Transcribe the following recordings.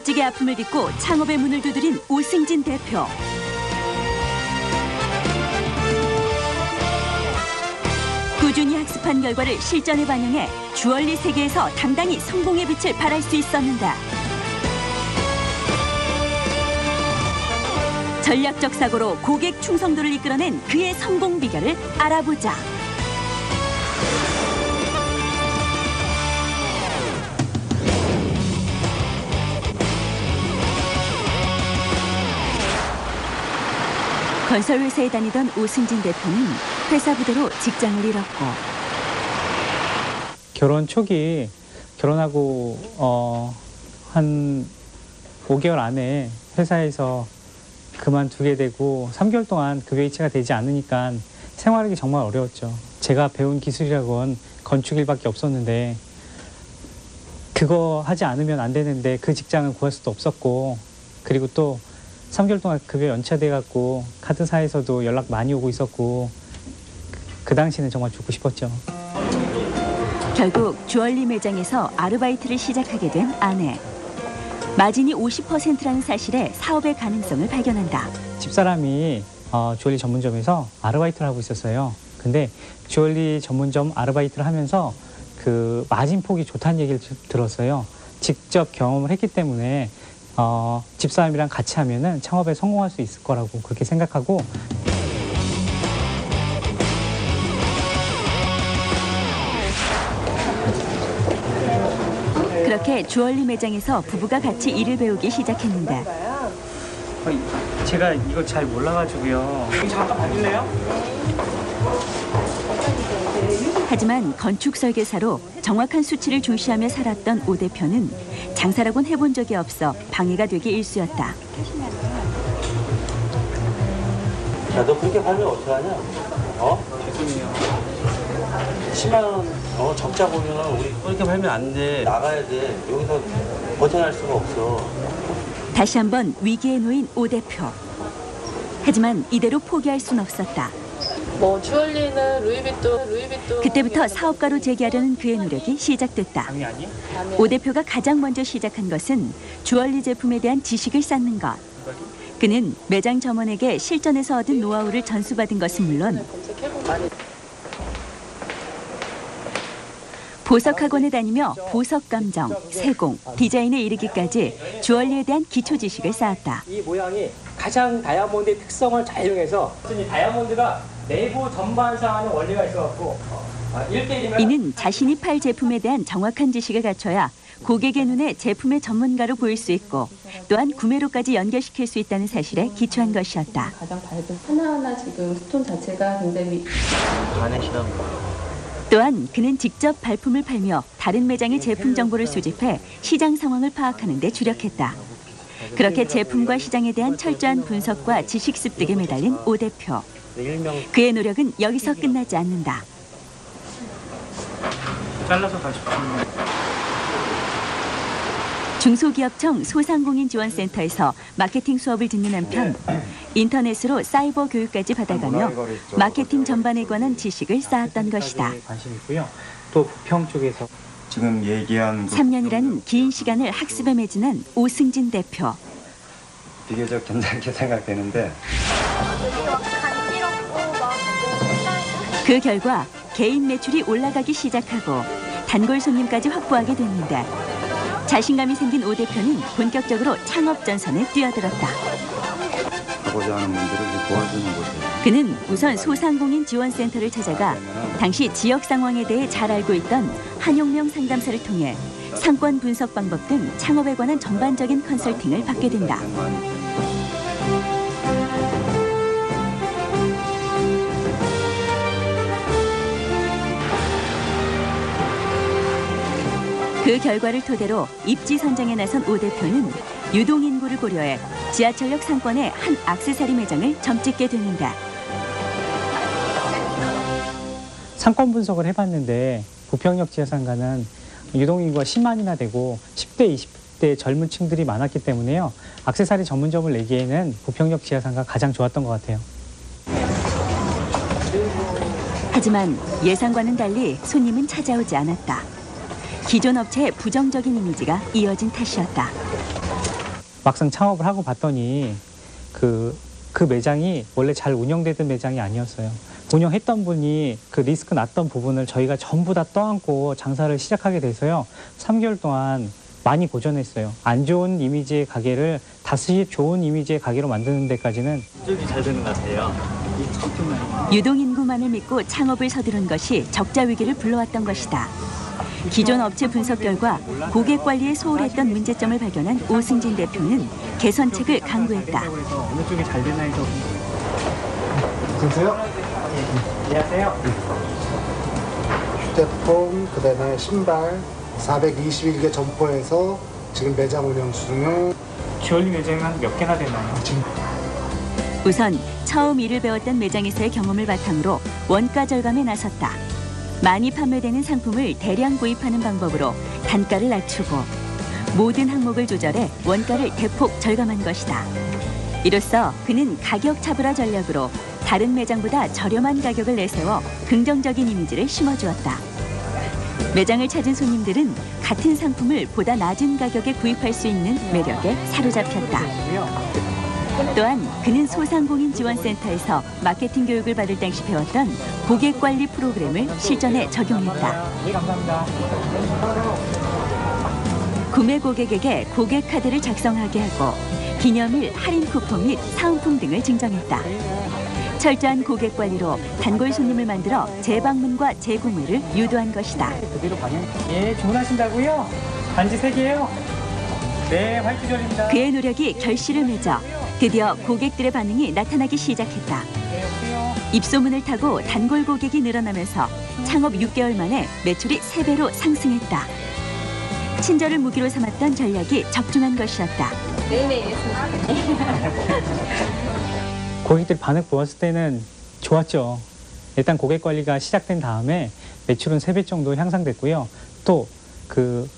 부대찌개 아픔을 딛고 창업의 문을 두드린 오승진 대표. 꾸준히 학습한 결과를 실전에 반영해 주얼리 세계에서 당당히 성공의 빛을 발할 수 있었는데 전략적 사고로 고객 충성도를 이끌어낸 그의 성공 비결을 알아보자. 건설회사에 다니던 오승진 대표는 회사 부도로 직장을 잃었고 결혼 초기 결혼하고 한 5개월 안에 회사에서 그만두게 되고 3개월 동안 급여 이체가 되지 않으니까 생활하기 정말 어려웠죠. 제가 배운 기술이라고는 건축일밖에 없었는데 그거 하지 않으면 안 되는데 그 직장은 구할 수도 없었고 그리고 또 3개월 동안 급여 연체돼갖고 카드사에서도 연락 많이 오고 있었고 그 당시는 정말 죽고 싶었죠. 결국 주얼리 매장에서 아르바이트를 시작하게 된 아내. 마진이 50%라는 사실에 사업의 가능성을 발견한다. 집사람이 주얼리 전문점에서 아르바이트를 하고 있었어요. 근데 주얼리 전문점 아르바이트를 하면서 그 마진 폭이 좋다는 얘기를 들었어요. 직접 경험을 했기 때문에 집사람이랑 같이 하면은 창업에 성공할 수 있을 거라고 그렇게 생각하고 그렇게 주얼리 매장에서 부부가 같이 일을 배우기 시작했는데 제가 이거 잘 몰라가지고요. 여기 잠깐 봐줄래요? 하지만 건축 설계사로 정확한 수치를 중시하며 살았던 오 대표는 장사라곤 해본 적이 없어 방해가 되기 일쑤였다. 야, 너 그렇게 팔면 어떡하냐? 죄송해요. 10만 원 적자 보면 우리 그렇게 팔면 안 돼. 나가야 돼. 여기서 버텨낼 수가 없어. 다시 한번 위기에 놓인 오 대표. 하지만 이대로 포기할 순 없었다. 주얼리는 루이비통. 그때부터 사업가로 재기하려는 그의 노력이 시작됐다. 오 대표가 가장 먼저 시작한 것은 주얼리 제품에 대한 지식을 쌓는 것. 그는 매장 점원에게 실전에서 얻은 노하우를 전수받은 것은 물론 보석학원에 다니며 보석 감정, 세공, 디자인에 이르기까지 주얼리에 대한 기초 지식을 쌓았다. 이 모양이 가장 다이아몬드의 특성을 잘 이용해서 이 다이아몬드가 내부 전반상하는 원리가 있어갖고 이는 자신이 팔 제품에 대한 정확한 지식을 갖춰야 고객의 눈에 제품의 전문가로 보일 수 있고 또한 구매로까지 연결시킬 수 있다는 사실에 기초한 것이었다. 가장 밝은 하나하나 지금 스톤 자체가 굉장히 안에 실험. 또한 그는 직접 발품을 팔며 다른 매장의 제품 정보를 수집해 시장 상황을 파악하는 데 주력했다. 그렇게 제품과 시장에 대한 철저한 분석과 지식 습득에 매달린 오 대표. 그의 노력은 여기서 끝나지 않는다. 잘라서 다시 붙이면 중소기업청 소상공인지원센터에서 마케팅 수업을 듣는 한편 인터넷으로 사이버 교육까지 받아가며 마케팅 전반에 관한 지식을 쌓았던 것이다. 관심 있고요. 또 부평 쪽에서 지금 얘기한 3년이라는 긴 시간을 학습에 매진한 오승진 대표. 비교적 괜찮게 생각되는데 그 결과 개인 매출이 올라가기 시작하고 단골 손님까지 확보하게 됐는데 자신감이 생긴 오 대표는 본격적으로 창업 전선에 뛰어들었다. 하고자 하는 분들을 도와주는 곳이에요. 그는 우선 소상공인 지원센터를 찾아가 당시 지역 상황에 대해 잘 알고 있던 한용명 상담사를 통해 상권 분석 방법 등 창업에 관한 전반적인 컨설팅을 받게 된다. 그 결과를 토대로 입지 선정에 나선 오 대표는 유동인구를 고려해 지하철역 상권의 한 액세서리 매장을 점찍게 되는다. 상권 분석을 해봤는데 부평역 지하상가는 유동인구가 10만이나 되고 10대, 20대 젊은 층들이 많았기 때문에요. 액세서리 전문점을 내기에는 부평역 지하상가가 가장 좋았던 것 같아요. 하지만 예상과는 달리 손님은 찾아오지 않았다. 기존 업체의 부정적인 이미지가 이어진 탓이었다. 막상 창업을 하고 봤더니 그 매장이 원래 잘 운영되던 매장이 아니었어요. 운영했던 분이 그 리스크 났던 부분을 저희가 전부 다 떠안고 장사를 시작하게 돼서요. 3개월 동안 많이 고전했어요. 안 좋은 이미지의 가게를 다시 좋은 이미지의 가게로 만드는 데까지는 쪽이 잘 되는 것 같아요. 유동인구만을 믿고 창업을 서두른 것이 적자 위기를 불러왔던 것이다. 기존 업체 분석 결과 고객 관리에 소홀했던 문제점을 발견한 오승진 대표는 개선책을 강구했다. 어느 쪽이 잘 되나 해서. 보세요. 안녕하세요. 휴대폰, 그다음에 신발 421개 점포에서 지금 매장 운영 중은 주얼리 매장은 한 몇 개나 되나요? 지금 우선 처음 일을 배웠던 매장에서의 경험을 바탕으로 원가 절감에 나섰다. 많이 판매되는 상품을 대량 구입하는 방법으로 단가를 낮추고 모든 항목을 조절해 원가를 대폭 절감한 것이다. 이로써 그는 가격 차별화 전략으로 다른 매장보다 저렴한 가격을 내세워 긍정적인 이미지를 심어주었다. 매장을 찾은 손님들은 같은 상품을 보다 낮은 가격에 구입할 수 있는 매력에 사로잡혔다. 또한 그는 소상공인 지원센터에서 마케팅 교육을 받을 당시 배웠던 고객관리 프로그램을 실전에 적용했다. 네, 감사합니다. 구매 고객에게 고객 카드를 작성하게 하고 기념일 할인 쿠폰 및 사은품 등을 증정했다. 철저한 고객 관리로 단골 손님을 만들어 재방문과 재구매를 유도한 것이다. 예, 주문하신다고요? 반지 3개요? 네, 화이트절입니다. 그의 노력이 결실을 맺어 드디어 고객들의 반응이 나타나기 시작했다. 입소문을 타고 단골 고객이 늘어나면서 창업 6개월 만에 매출이 3배로 상승했다. 친절을 무기로 삼았던 전략이 적중한 것이었다. 고객들 반응 보았을 때는 좋았죠. 일단 고객 관리가 시작된 다음에 매출은 3배 정도 향상됐고요. 또 그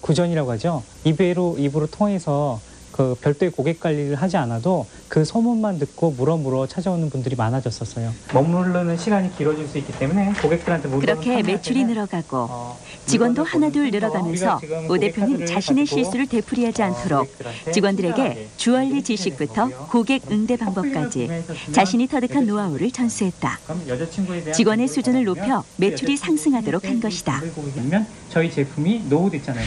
구전이라고 하죠. 입으로 통해서 그 별도의 고객 관리를 하지 않아도 그 소문만 듣고 물어 찾아오는 분들이 많아졌었어요. 머무르는 시간이 길어질 수 있기 때문에 고객들한테 그렇게 매출이 늘어가고 직원도 하나둘 늘어가면서 오 대표는 자신의 실수를 되풀이하지 않도록 직원들에게 주얼리 지식부터 고객 응대 방법까지 자신이 터득한 노하우를 전수했다. 직원의 수준을 높여 매출이 상승하도록 한 것이다. 저희 제품이 노후됐잖아요.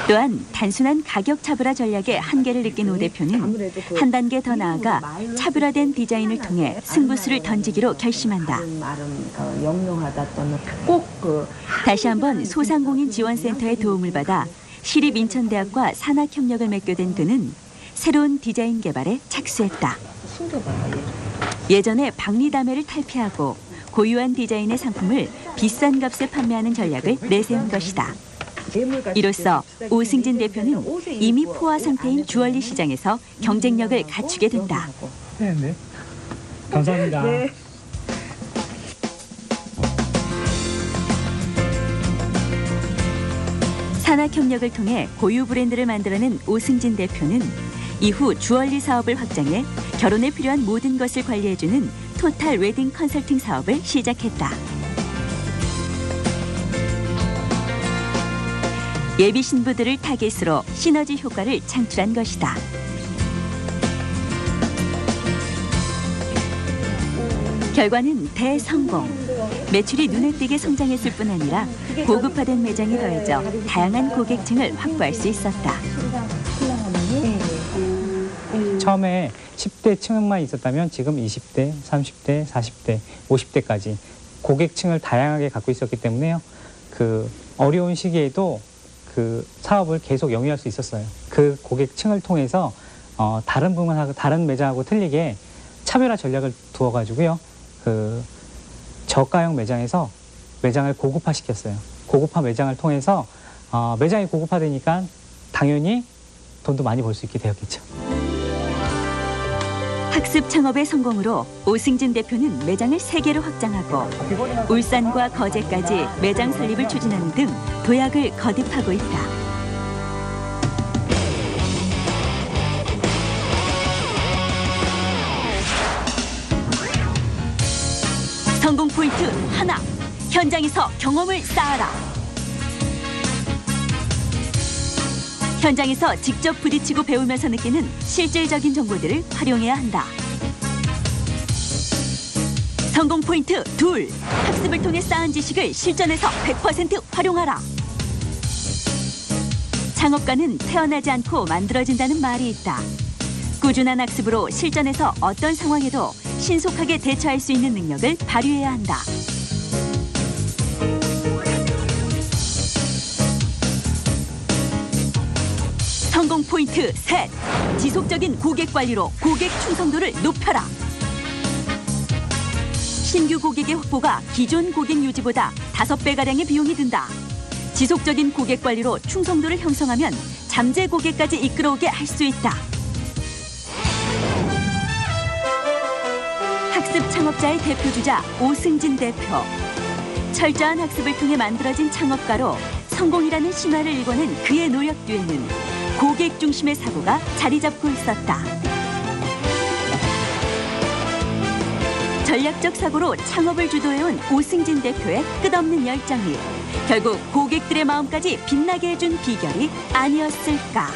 또한 단순한 가격 차별화 전략의 한계를 느낀 오 대표는 한 단계 더 나아가 차별화된 디자인을 통해 승부수를 던지기로 결심한다. 다시 한번 소상공인 지원센터의 도움을 받아 시립인천대학과 산학협력을 맺게 된 그는 새로운 디자인 개발에 착수했다. 예전에 박리다매를 탈피하고 고유한 디자인의 상품을 비싼 값에 판매하는 전략을 내세운 것이다. 이로써 오승진 대표는 이미 포화 상태인 주얼리 시장에서 경쟁력을 갖추게 된다. 네. 감사합니다. 네. 산학협력을 통해 고유 브랜드를 만들어낸 오승진 대표는 이후 주얼리 사업을 확장해 결혼에 필요한 모든 것을 관리해주는 토탈 웨딩 컨설팅 사업을 시작했다. 예비 신부들을 타겟으로 시너지 효과를 창출한 것이다. 결과는 대성공. 매출이 눈에 띄게 성장했을 뿐 아니라 고급화된 매장이 더해져 다양한 고객층을 확보할 수 있었다. 처음에 10대 층만 있었다면 지금 20대, 30대, 40대, 50대까지 고객층을 다양하게 갖고 있었기 때문에요. 그 어려운 시기에도 그 사업을 계속 영위할 수 있었어요. 그 고객층을 통해서 다른 부분하고 다른 매장하고 틀리게 차별화 전략을 두어가지고요. 그 저가형 매장에서 매장을 고급화시켰어요. 고급화 매장을 통해서 매장이 고급화되니까 당연히 돈도 많이 벌 수 있게 되었겠죠. 학습 창업의 성공으로 오승진 대표는 매장을 3개로 확장하고 울산과 거제까지 매장 설립을 추진하는 등 도약을 거듭하고 있다. 성공 포인트 하나, 현장에서 경험을 쌓아라. 현장에서 직접 부딪히고 배우면서 느끼는 실질적인 정보들을 활용해야 한다. 성공 포인트 2. 학습을 통해 쌓은 지식을 실전에서 100% 활용하라. 창업가는 태어나지 않고 만들어진다는 말이 있다. 꾸준한 학습으로 실전에서 어떤 상황에도 신속하게 대처할 수 있는 능력을 발휘해야 한다. 성공 포인트 셋. 지속적인 고객 관리로 고객 충성도를 높여라. 신규 고객의 확보가 기존 고객 유지보다 5배가량의 비용이 든다. 지속적인 고객 관리로 충성도를 형성하면 잠재 고객까지 이끌어오게 할 수 있다. 학습 창업자의 대표주자 오승진 대표. 철저한 학습을 통해 만들어진 창업가로 성공이라는 신화를 일궈낸 그의 노력 뒤에는 고객 중심의 사고가 자리 잡고 있었다. 전략적 사고로 창업을 주도해온 오승진 대표의 끝없는 열정이 결국 고객들의 마음까지 빛나게 해준 비결이 아니었을까.